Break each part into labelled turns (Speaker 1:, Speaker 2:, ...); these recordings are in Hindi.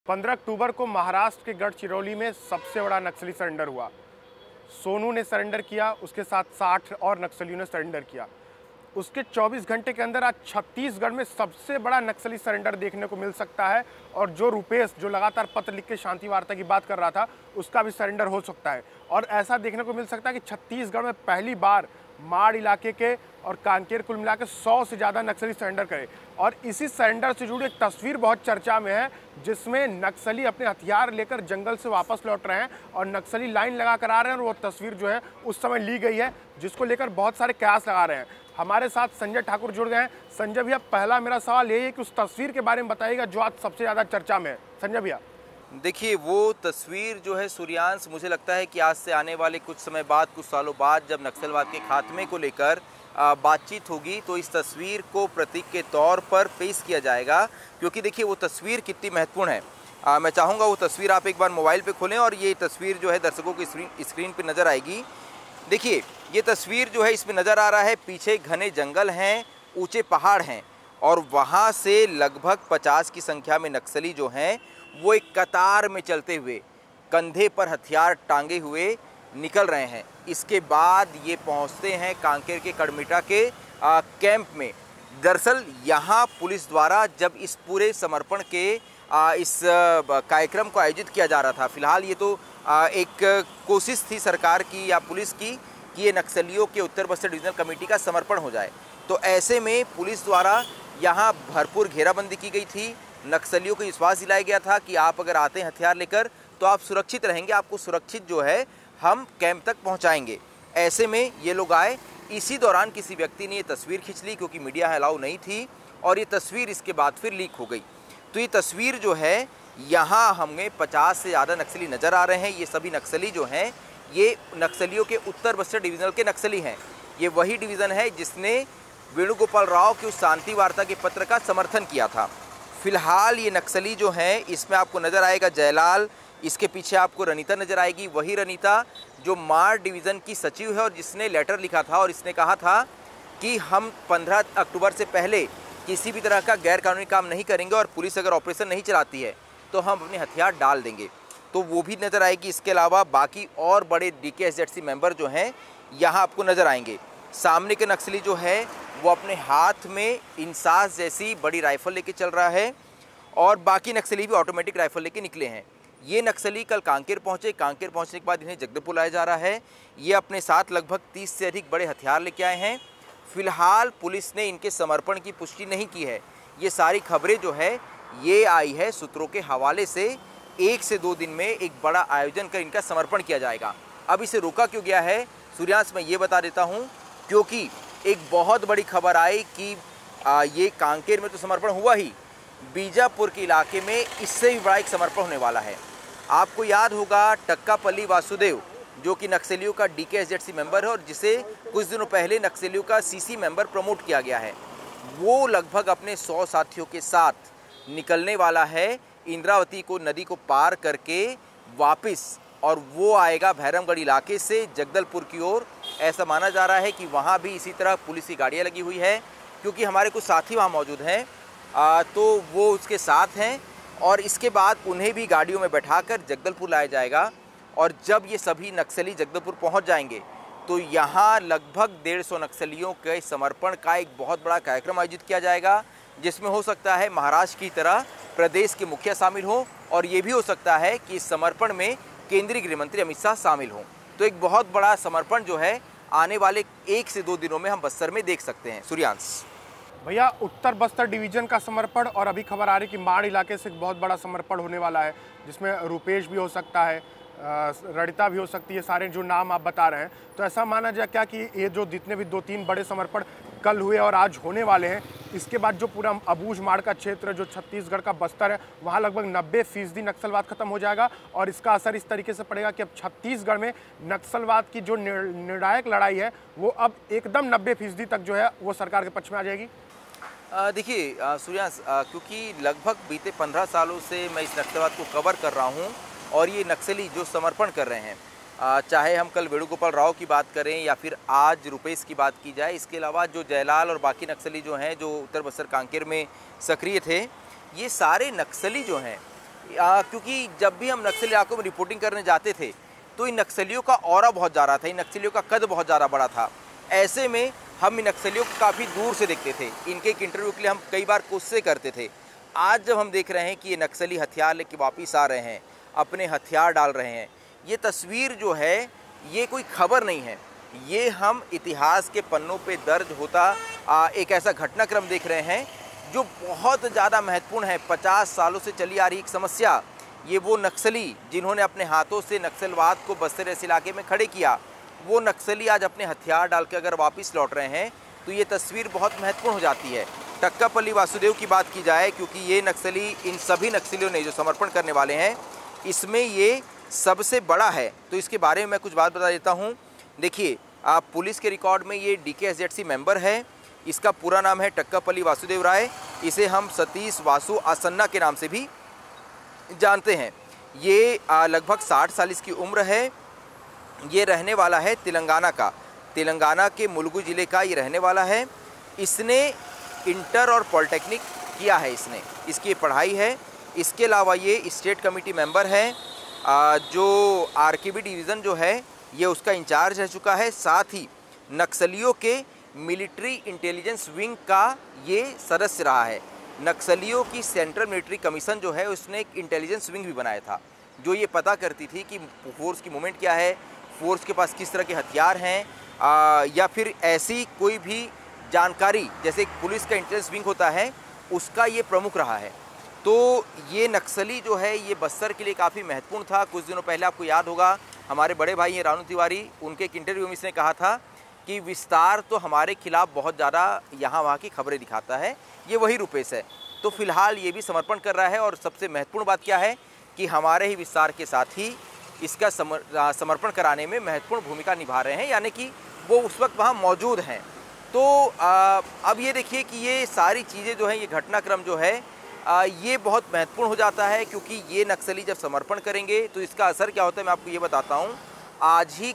Speaker 1: 15 अक्टूबर को महाराष्ट्र के गढ़चिरौली में सबसे बड़ा नक्सली सरेंडर हुआ। सोनू ने सरेंडर किया, उसके साथ 60 और नक्सलियों ने सरेंडर किया। उसके 24 घंटे के अंदर आज छत्तीसगढ़ में सबसे बड़ा नक्सली सरेंडर देखने को मिल सकता है। और जो रुपेश, जो लगातार पत्र लिख के शांति वार्ता की बात कर रहा था, उसका भी सरेंडर हो सकता है। और ऐसा देखने को मिल सकता है कि छत्तीसगढ़ में पहली बार माड़ इलाके के और कांकेर कुल मिला के 100 से ज़्यादा नक्सली सरेंडर करे। और इसी सरेंडर से जुड़ी एक तस्वीर बहुत चर्चा में है, जिसमें नक्सली अपने हथियार लेकर जंगल से वापस लौट रहे हैं और नक्सली लाइन लगा कर आ रहे हैं। और वो तस्वीर जो है उस समय ली गई है, जिसको लेकर बहुत सारे कयास लगा रहे हैं। हमारे साथ संजय ठाकुर जुड़ गए हैं। संजय भैया, पहला मेरा सवाल यही है कि उस तस्वीर के बारे में बताइएगा जो आज सबसे ज़्यादा चर्चा में है। संजय भैया,
Speaker 2: देखिए, वो तस्वीर जो है सूर्यांश, मुझे लगता है कि आज से आने वाले कुछ समय बाद, कुछ सालों बाद, जब नक्सलवाद के खात्मे को लेकर बातचीत होगी तो इस तस्वीर को प्रतीक के तौर पर पेश किया जाएगा। क्योंकि देखिए वो तस्वीर कितनी महत्वपूर्ण है। मैं चाहूँगा वो तस्वीर आप एक बार मोबाइल पे खोलें और ये तस्वीर जो है दर्शकों की स्क्रीन पे नज़र आएगी। देखिए ये तस्वीर जो है, इसमें नज़र आ रहा है पीछे घने जंगल हैं, ऊँचे पहाड़ हैं और वहाँ से लगभग 50 की संख्या में नक्सली जो हैं वो एक कतार में चलते हुए, कंधे पर हथियार टांगे हुए निकल रहे हैं। इसके बाद ये पहुंचते हैं कांकेर के कड़मिटा के कैंप में। दरअसल यहाँ पुलिस द्वारा जब इस पूरे समर्पण के इस कार्यक्रम को आयोजित किया जा रहा था, फिलहाल ये तो एक कोशिश थी सरकार की या पुलिस की कि ये नक्सलियों के उत्तर बस्तर डिवीजनल कमेटी का समर्पण हो जाए। तो ऐसे में पुलिस द्वारा यहाँ भरपूर घेराबंदी की गई थी। नक्सलियों को विश्वास दिलाया गया था कि आप अगर आते हैं हथियार लेकर तो आप सुरक्षित रहेंगे, आपको सुरक्षित जो है हम कैंप तक पहुंचाएंगे। ऐसे में ये लोग आए। इसी दौरान किसी व्यक्ति ने ये तस्वीर खींच ली, क्योंकि मीडिया अलाउ नहीं थी, और ये तस्वीर इसके बाद फिर लीक हो गई। तो ये तस्वीर जो है, यहाँ हमें 50 से ज़्यादा नक्सली नज़र आ रहे हैं। ये सभी नक्सली जो हैं ये नक्सलियों के उत्तर बस्तर डिवीजनल के नक्सली हैं। ये वही डिवीज़न है जिसने वेणुगोपाल राव की उस शांति वार्ता के पत्र का समर्थन किया था। फिलहाल ये नक्सली जो हैं, इसमें आपको नज़र आएगा जयलाल, इसके पीछे आपको रनीता नज़र आएगी। वही रनीता जो माड़ डिवीज़न की सचिव है और जिसने लेटर लिखा था और इसने कहा था कि हम 15 अक्टूबर से पहले किसी भी तरह का गैर कानूनी काम नहीं करेंगे और पुलिस अगर ऑपरेशन नहीं चलाती है तो हम अपने हथियार डाल देंगे, तो वो भी नज़र आएगी। इसके अलावा बाकी और बड़े DKSZC मेंबर जो हैं यहाँ आपको नज़र आएंगे। सामने के नक्सली जो है वो अपने हाथ में इंसास जैसी बड़ी राइफल लेके चल रहा है और बाकी नक्सली भी ऑटोमेटिक राइफल लेके निकले हैं। ये नक्सली कल कांकेर पहुंचे। कांकेर पहुंचने के बाद इन्हें जगदलपुर लाया जा रहा है। ये अपने साथ लगभग 30 से अधिक बड़े हथियार लेके आए हैं। फिलहाल पुलिस ने इनके समर्पण की पुष्टि नहीं की है। ये सारी खबरें जो है ये आई है सूत्रों के हवाले से। 1 से 2 दिन में एक बड़ा आयोजन कर इनका समर्पण किया जाएगा। अब इसे रोका क्यों गया है सूर्यांश, मैं ये बता देता हूँ। क्योंकि एक बहुत बड़ी खबर आई कि ये कांकेर में तो समर्पण हुआ ही, बीजापुर के इलाके में इससे भी बड़ा एक समर्पण होने वाला है। आपको याद होगा टक्कापल्ली वासुदेव, जो कि नक्सलियों का DKSZC मेंबर है और जिसे कुछ दिनों पहले नक्सलियों का CC मेंबर प्रमोट किया गया है, वो लगभग अपने 100 साथियों के साथ निकलने वाला है इंद्रावती को नदी को पार करके वापस, और वो आएगा भैरमगढ़ इलाके से जगदलपुर की ओर। ऐसा माना जा रहा है कि वहाँ भी इसी तरह पुलिस की गाड़ियाँ लगी हुई है, क्योंकि हमारे कुछ साथी वहाँ मौजूद हैं, तो वो उसके साथ हैं। और इसके बाद उन्हें भी गाड़ियों में बैठाकर जगदलपुर लाया जाएगा। और जब ये सभी नक्सली जगदलपुर पहुँच जाएंगे तो यहाँ लगभग 150 नक्सलियों के समर्पण का एक बहुत बड़ा कार्यक्रम आयोजित किया जाएगा, जिसमें हो सकता है महाराष्ट्र की तरह प्रदेश के मुखिया शामिल हों, और ये भी हो सकता है कि इस समर्पण में केंद्रीय गृह मंत्री अमित शाह शामिल हों। तो एक बहुत बड़ा समर्पण जो है आने वाले 1 से 2 दिनों में हम बस्तर में देख सकते हैं। सूर्यांश
Speaker 1: भैया, उत्तर बस्तर डिवीजन का समर्पण, और अभी खबर आ रही कि माड़ इलाके से एक बहुत बड़ा समर्पण होने वाला है, जिसमें रुपेश भी हो सकता है, रणिता भी हो सकती है, सारे जो नाम आप बता रहे हैं। तो ऐसा माना जाए क्या कि ये जो जितने भी 2-3 बड़े समर्पण कल हुए और आज होने वाले हैं, इसके बाद जो पूरा अबूझ माड़ का क्षेत्र जो छत्तीसगढ़ का बस्तर है, वहाँ लगभग 90% नक्सलवाद खत्म हो जाएगा। और इसका असर इस तरीके से पड़ेगा कि अब छत्तीसगढ़ में नक्सलवाद की जो निर्णायक लड़ाई है वो अब एकदम 90% तक जो है वो सरकार के पक्ष में आ जाएगी।
Speaker 2: देखिए सूर्यांश, क्योंकि लगभग बीते 15 सालों से मैं इस नक्सलवाद को कवर कर रहा हूँ, और ये नक्सली जो समर्पण कर रहे हैं, चाहे हम कल वेणुगोपाल राव की बात करें या फिर आज रुपेश की बात की जाए, इसके अलावा जो जयलाल और बाकी नक्सली जो हैं जो उत्तर बस्तर कांकेर में सक्रिय थे, ये सारे नक्सली जो हैं क्योंकि जब भी हम नक्सली इलाकों में रिपोर्टिंग करने जाते थे तो इन नक्सलियों का ऑरा बहुत ज़्यादा था, इन नक्सलियों का कद बहुत ज़्यादा बड़ा था। ऐसे में हम इन नक्सलियों को काफ़ी दूर से देखते थे, इनके एक इंटरव्यू के लिए हम कई बार कोशिशें करते थे। आज जब हम देख रहे हैं कि ये नक्सली हथियार लेके वापस आ रहे हैं, अपने हथियार डाल रहे हैं, ये तस्वीर जो है ये कोई खबर नहीं है, ये हम इतिहास के पन्नों पे दर्ज होता एक ऐसा घटनाक्रम देख रहे हैं जो बहुत ज़्यादा महत्वपूर्ण है। 50 सालों से चली आ रही एक समस्या, ये वो नक्सली जिन्होंने अपने हाथों से नक्सलवाद को बस्तर ऐसे इलाके में खड़े किया, वो नक्सली आज अपने हथियार डाल के अगर वापस लौट रहे हैं तो ये तस्वीर बहुत महत्वपूर्ण हो जाती है। टक्कापल्ली वासुदेव की बात की जाए, क्योंकि ये नक्सली इन सभी नक्सलियों ने जो समर्पण करने वाले हैं इसमें ये सबसे बड़ा है, तो इसके बारे में मैं कुछ बात बता देता हूँ। देखिए, आप पुलिस के रिकॉर्ड में ये DKSZC मेंबर है, इसका पूरा नाम है टक्कापल्ली वासुदेव राय, इसे हम सतीश वासु आसन्ना के नाम से भी जानते हैं। ये लगभग 60 साल इसकी उम्र है। ये रहने वाला है तेलंगाना का, तेलंगाना के मुलुगु ज़िले का ये रहने वाला है। इसने इंटर और पॉलिटेक्निक किया है, इसकी पढ़ाई है। इसके अलावा ये स्टेट कमेटी मेंबर है, जो RKB डिवीज़न जो है ये उसका इंचार्ज रह चुका है। साथ ही नक्सलियों के मिलिट्री इंटेलिजेंस विंग का ये सदस्य रहा है। नक्सलियों की सेंट्रल मिलिट्री कमीशन जो है उसने एक इंटेलिजेंस विंग भी बनाया था, जो ये पता करती थी कि फोर्स की मूवमेंट क्या है, फोर्स के पास किस तरह के हथियार हैं, या फिर ऐसी कोई भी जानकारी जैसे पुलिस का इंटेलिजेंस विंग होता है उसका ये प्रमुख रहा है। तो ये नक्सली जो है ये बस्तर के लिए काफ़ी महत्वपूर्ण था। कुछ दिनों पहले आपको याद होगा हमारे बड़े भाई हैं रानू तिवारी, उनके एक इंटरव्यू में इसने कहा था कि विस्तार तो हमारे खिलाफ बहुत ज़्यादा यहाँ वहाँ की खबरें दिखाता है, ये वही रुपेश है। तो फिलहाल ये भी समर्पण कर रहा है, और सबसे महत्वपूर्ण बात क्या है कि हमारे ही विस्तार के साथ ही इसका समर्पण कराने में महत्वपूर्ण भूमिका निभा रहे हैं, यानी कि वो उस वक्त वहाँ मौजूद हैं। तो अब ये देखिए कि ये सारी चीज़ें जो हैं, ये घटनाक्रम जो है ये बहुत महत्वपूर्ण हो जाता है, क्योंकि ये नक्सली जब समर्पण करेंगे तो इसका असर क्या होता है मैं आपको ये बताता हूँ। आज ही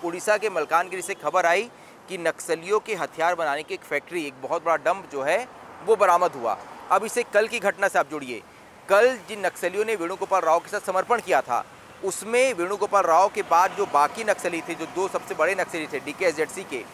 Speaker 2: उड़ीसा के मलकानगिरी से खबर आई कि नक्सलियों के हथियार बनाने की एक फैक्ट्री, एक बहुत बड़ा डंप जो है वो बरामद हुआ। अब इसे कल की घटना से आप जोड़िए। कल जिन नक्सलियों ने वेणुगोपाल राव के साथ समर्पण किया था, उसमें वेणुगोपाल राव के बाद जो बाकी नक्सली थे, जो 2 सबसे बड़े नक्सली थे DKSZC के,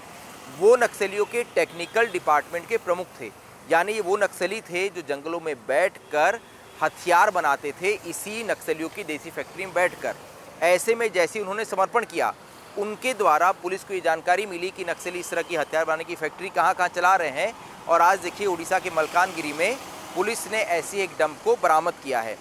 Speaker 2: वो नक्सलियों के टेक्निकल डिपार्टमेंट के प्रमुख थे। यानी ये वो नक्सली थे जो जंगलों में बैठकर हथियार बनाते थे, इसी नक्सलियों की देसी फैक्ट्री में बैठकर। ऐसे में जैसे उन्होंने समर्पण किया, उनके द्वारा पुलिस को ये जानकारी मिली कि नक्सली इस तरह की हथियार बनाने की फैक्ट्री कहाँ कहाँ चला रहे हैं, और आज देखिए उड़ीसा के मलकानगिरी में पुलिस ने ऐसी एक डंप को बरामद किया है।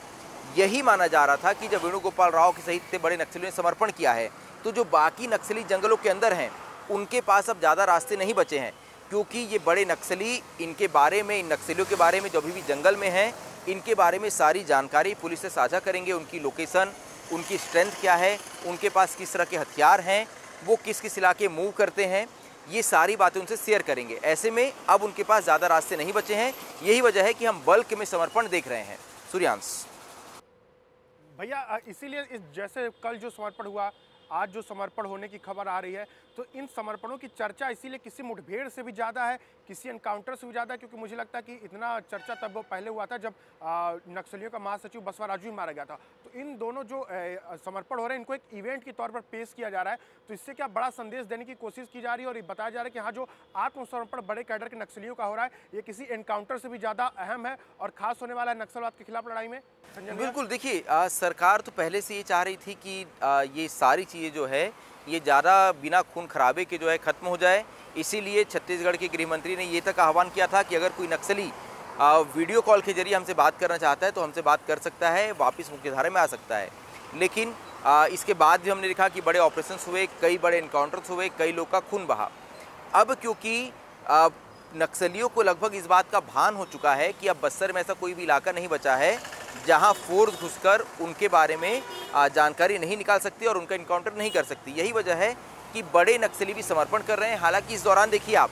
Speaker 2: यही माना जा रहा था कि जब वेणुगोपाल राव के सहित इतने बड़े नक्सलियों ने समर्पण किया है, तो जो बाकी नक्सली जंगलों के अंदर हैं उनके पास अब ज़्यादा रास्ते नहीं बचे हैं, क्योंकि ये बड़े नक्सली, इनके बारे में, इन नक्सलियों के बारे में जो अभी भी जंगल में हैं, इनके बारे में सारी जानकारी पुलिस से साझा करेंगे। उनकी लोकेशन, उनकी स्ट्रेंथ क्या है, उनके पास किस तरह के हथियार हैं, वो किस किस इलाके मूव करते हैं, ये सारी बातें उनसे शेयर करेंगे। ऐसे में अब उनके पास ज़्यादा रास्ते नहीं बचे हैं। यही वजह है कि हम बल्क में समर्पण देख रहे हैं। सूर्यांश
Speaker 1: भैया, इसीलिए जैसे कल जो समर्पण हुआ, आज जो समर्पण होने की खबर आ रही है, तो इन समर्पणों की चर्चा इसीलिए किसी मुठभेड़ से भी ज़्यादा है, किसी एनकाउंटर से भी ज़्यादा है, क्योंकि मुझे लगता है कि इतना चर्चा तब वो पहले हुआ था जब नक्सलियों का महासचिव बसवराजू ही मारा गया था। तो इन दोनों जो समर्पण हो रहे हैं, इनको एक इवेंट के तौर पर पेश किया जा रहा है, तो इससे क्या बड़ा संदेश देने की कोशिश की जा रही है, और ये बताया जा रहा है कि हाँ, जो आत्मसमर्पण बड़े कैडर के नक्सलियों का हो रहा है, ये किसी एनकाउंटर से भी ज़्यादा अहम है और खास होने वाला है नक्सलवाद के खिलाफ लड़ाई में।
Speaker 2: बिल्कुल, देखिए सरकार तो पहले से ये चाह रही थी कि ये सारी चीज़ें जो है ये ज़्यादा बिना खून खराबे के जो है ख़त्म हो जाए। इसीलिए छत्तीसगढ़ के गृह मंत्री ने ये तक आह्वान किया था कि अगर कोई नक्सली वीडियो कॉल के जरिए हमसे बात करना चाहता है तो हमसे बात कर सकता है, वापस मुख्यधारा में आ सकता है। लेकिन इसके बाद भी हमने देखा कि बड़े ऑपरेशंस हुए, कई बड़े इनकाउंटर्स हुए, कई लोग का खून बहा। अब क्योंकि नक्सलियों को लगभग इस बात का भान हो चुका है कि अब बस्तर में ऐसा कोई भी इलाका नहीं बचा है जहां फोर्स घुसकर उनके बारे में जानकारी नहीं निकाल सकती और उनका इनकाउंटर नहीं कर सकती। यही वजह है कि बड़े नक्सली भी समर्पण कर रहे हैं। हालांकि इस दौरान देखिए आप,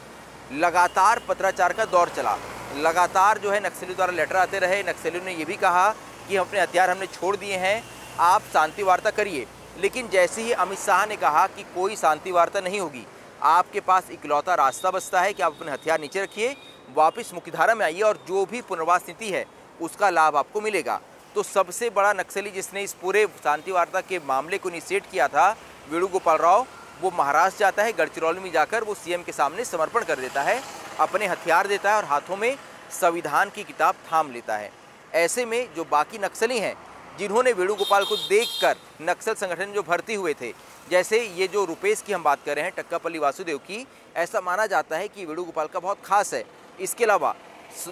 Speaker 2: लगातार पत्राचार का दौर चला, लगातार जो है नक्सलियों द्वारा लेटर आते रहे। नक्सलियों ने ये भी कहा कि अपने हथियार हमने छोड़ दिए हैं, आप शांति वार्ता करिए। लेकिन जैसे ही अमित शाह ने कहा कि कोई शांति वार्ता नहीं होगी, आपके पास इकलौता रास्ता बचता है कि आप अपने हथियार नीचे रखिए, वापस मुख्यधारा में आइए और जो भी पुनर्वास नीति है उसका लाभ आपको मिलेगा। तो सबसे बड़ा नक्सली जिसने इस पूरे शांति वार्ता के मामले को इनिशिएट किया था, वेणुगोपाल राव, वो महाराष्ट्र जाता है। गढ़चिरौली में जाकर वो सीएम के सामने समर्पण कर देता है, अपने हथियार देता है और हाथों में संविधान की किताब थाम लेता है। ऐसे में जो बाकी नक्सली हैं, जिन्होंने वेणुगोपाल को देखकर नक्सल संगठन जो भर्ती हुए थे, जैसे ये जो रुपेश की हम बात कर रहे हैं, टक्कापल्ली वासुदेव की, ऐसा माना जाता है कि वेणुगोपाल का बहुत खास है। इसके अलावा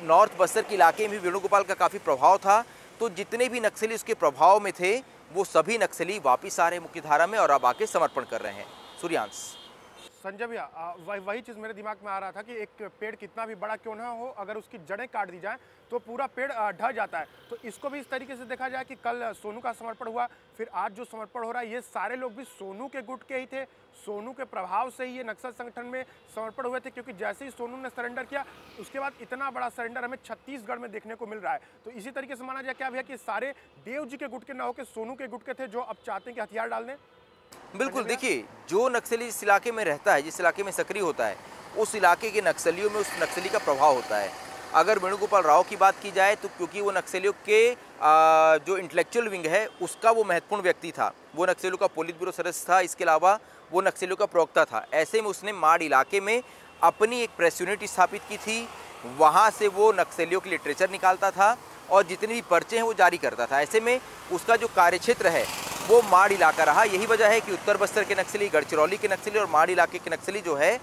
Speaker 2: नॉर्थ बस्तर के इलाके में भी वेणुगोपाल का काफ़ी प्रभाव था। तो जितने भी नक्सली उसके प्रभाव में थे, वो सभी नक्सली वापिस आ रहे मुख्यधारा में और अब आके समर्पण कर रहे हैं। सूर्यांश।
Speaker 1: संजय भैया, वही चीज़ मेरे दिमाग में आ रहा था कि एक पेड़ कितना भी बड़ा क्यों ना हो, अगर उसकी जड़ें काट दी जाएं तो पूरा पेड़ ढह जाता है। तो इसको भी इस तरीके से देखा जाए कि कल सोनू का समर्पण हुआ, फिर आज जो समर्पण हो रहा है, ये सारे लोग भी सोनू के गुट के ही थे। सोनू के प्रभाव से ही ये नक्सल संगठन में समर्पण हुए थे, क्योंकि जैसे ही सोनू ने सरेंडर किया, उसके बाद इतना बड़ा सरेंडर हमें छत्तीसगढ़ में देखने को मिल रहा है। तो इसी तरीके से माना जाए क्या भैया कि सारे देव जी के गुट के ना होकर सोनू के गुट के थे, जो अब चाहते हैं कि हथियार डाल दें?
Speaker 2: बिल्कुल, देखिए, जो नक्सली जिस इलाके में रहता है, जिस इलाके में सक्रिय होता है, उस इलाके के नक्सलियों में उस नक्सली का प्रभाव होता है। अगर वेणुगोपाल राव की बात की जाए तो क्योंकि वो नक्सलियों के जो इंटेलेक्चुअल विंग है, उसका वो महत्वपूर्ण व्यक्ति था। वो नक्सलियों का पोलित ब्यूरो सदस्य था, इसके अलावा वो नक्सलियों का प्रवक्ता था। ऐसे में उसने माड़ इलाके में अपनी एक प्रेस यूनिट स्थापित की थी। वहाँ से वो नक्सलियों की लिटरेचर निकालता था और जितने भी पर्चे हैं वो जारी करता था। ऐसे में उसका जो कार्यक्षेत्र है वो माड़ इलाका रहा। यही वजह है कि उत्तर बस्तर के नक्सली, गढ़चिरौली के नक्सली और माड़ इलाके के नक्सली जो है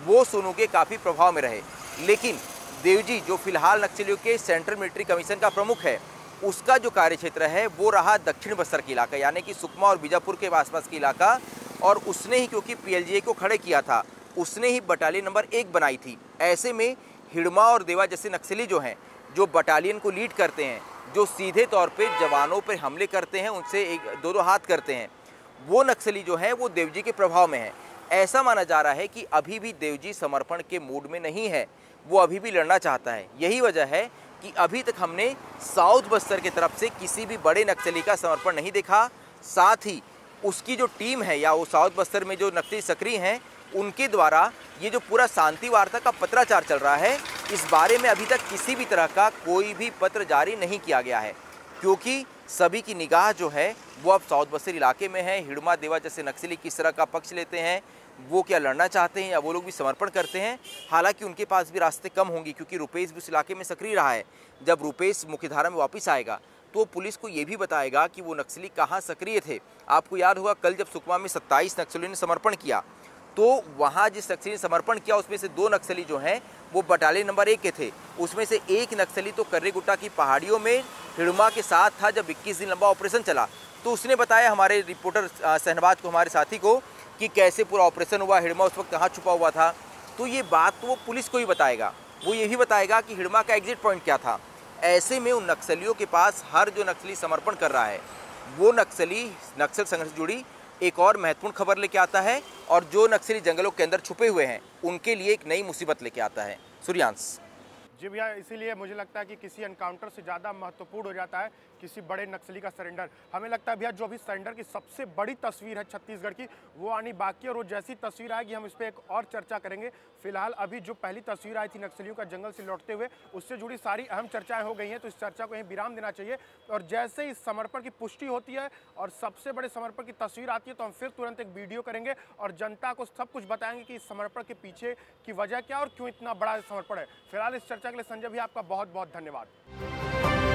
Speaker 2: वो सोनू के काफ़ी प्रभाव में रहे। लेकिन देवजी जो फिलहाल नक्सलियों के सेंट्रल मिलिट्री कमीशन का प्रमुख है, उसका जो कार्यक्षेत्र है वो रहा दक्षिण बस्तर का इलाका, यानी कि सुकमा और बीजापुर के आसपास का इलाका। और उसने ही क्योंकि पीएलजीए को खड़े किया था, उसने ही बटालियन नंबर 1 बनाई थी। ऐसे में हिड़मा और देवा जैसे नक्सली जो हैं, जो बटालियन को लीड करते हैं, जो सीधे तौर पे जवानों पर हमले करते हैं, उनसे एक दो हाथ करते हैं, वो नक्सली जो है वो देवजी के प्रभाव में है। ऐसा माना जा रहा है कि अभी भी देवजी समर्पण के मूड में नहीं है, वो अभी भी लड़ना चाहता है। यही वजह है कि अभी तक हमने साउथ बस्तर की तरफ से किसी भी बड़े नक्सली का समर्पण नहीं देखा। साथ ही उसकी जो टीम है या वो साउथ बस्तर में जो नक्सली सक्रिय हैं, उनके द्वारा ये जो पूरा शांति वार्ता का पत्राचार चल रहा है, इस बारे में अभी तक किसी भी तरह का कोई भी पत्र जारी नहीं किया गया है, क्योंकि सभी की निगाह जो है वो अब साउथ बस्तर इलाके में है। हिड़मा देवा जैसे नक्सली किस तरह का पक्ष लेते हैं, वो क्या लड़ना चाहते हैं या वो लोग भी समर्पण करते हैं। हालांकि उनके पास भी रास्ते कम होंगे, क्योंकि रुपेश भी उस इलाके में सक्रिय रहा है। जब रुपेश मुख्यधारा में वापस आएगा तो पुलिस को ये भी बताएगा कि वो नक्सली कहाँ सक्रिय थे। आपको याद होगा कल जब सुकमा में 27 नक्सलियों ने समर्पण किया, तो वहाँ जिस नक्सली ने समर्पण किया उसमें से 2 नक्सली जो हैं वो बटालियन नंबर 1 के थे। उसमें से एक नक्सली तो कर्रेगुट्टा की पहाड़ियों में हिड़मा के साथ था जब 21 दिन लंबा ऑपरेशन चला। तो उसने बताया हमारे रिपोर्टर शहनवाज को, हमारे साथी को, कि कैसे पूरा ऑपरेशन हुआ, हिड़मा उस वक्त कहाँ छुपा हुआ था। तो ये बात तो वो पुलिस को ही बताएगा, वो ये भी बताएगा कि हिड़मा का एग्जिट पॉइंट क्या था। ऐसे में उन नक्सलियों के पास हर जो नक्सली समर्पण कर रहा है, वो नक्सली नक्सल संघर्ष से जुड़ी एक और महत्वपूर्ण खबर लेके आता है, और जो नक्सली जंगलों के अंदर छुपे हुए हैं उनके लिए एक नई मुसीबत लेके आता है। सूर्यांश।
Speaker 1: जी भैया, इसीलिए मुझे लगता है कि किसी एनकाउंटर से ज़्यादा महत्वपूर्ण हो जाता है किसी बड़े नक्सली का सरेंडर। हमें लगता है भैया जो अभी सरेंडर की सबसे बड़ी तस्वीर है छत्तीसगढ़ की, वो आनी बाकी है, और वो जैसी तस्वीर आएगी हम इस पर एक और चर्चा करेंगे। फिलहाल अभी जो पहली तस्वीर आई थी नक्सलियों का जंगल से लौटते हुए, उससे जुड़ी सारी अहम चर्चाएं हो गई हैं, तो इस चर्चा को यहीं विराम देना चाहिए। और जैसे ही समर्पण की पुष्टि होती है और सबसे बड़े समर्पण की तस्वीर आती है, तो हम फिर तुरंत एक वीडियो करेंगे और जनता को सब कुछ बताएंगे कि इस समर्पण के पीछे की वजह क्या और क्यों इतना बड़ा समर्पण है। फिलहाल इस चर्चा के लिए संजय भैया आपका बहुत बहुत धन्यवाद।